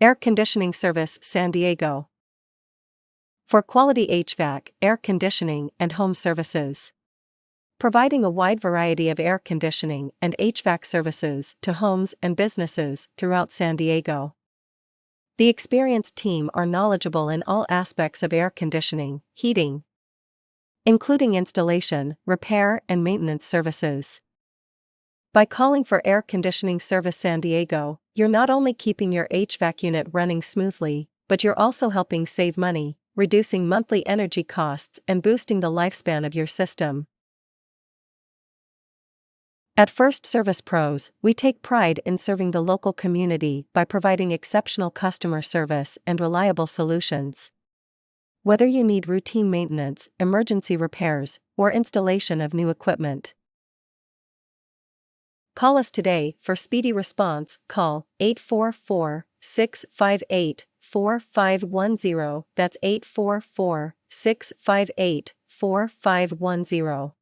Air Conditioning Service San Diego. For quality HVAC, air conditioning, and home services. Providing a wide variety of air conditioning and HVAC services to homes and businesses throughout San Diego. The experienced team are knowledgeable in all aspects of air conditioning, heating, including installation, repair, and maintenance services. By calling for Air Conditioning Service San Diego, you're not only keeping your HVAC unit running smoothly, but you're also helping save money, reducing monthly energy costs, and boosting the lifespan of your system. At First Service Pros, we take pride in serving the local community by providing exceptional customer service and reliable solutions. Whether you need routine maintenance, emergency repairs, or installation of new equipment, call us today for speedy response. Call 844-658-4510. That's 844-658-4510.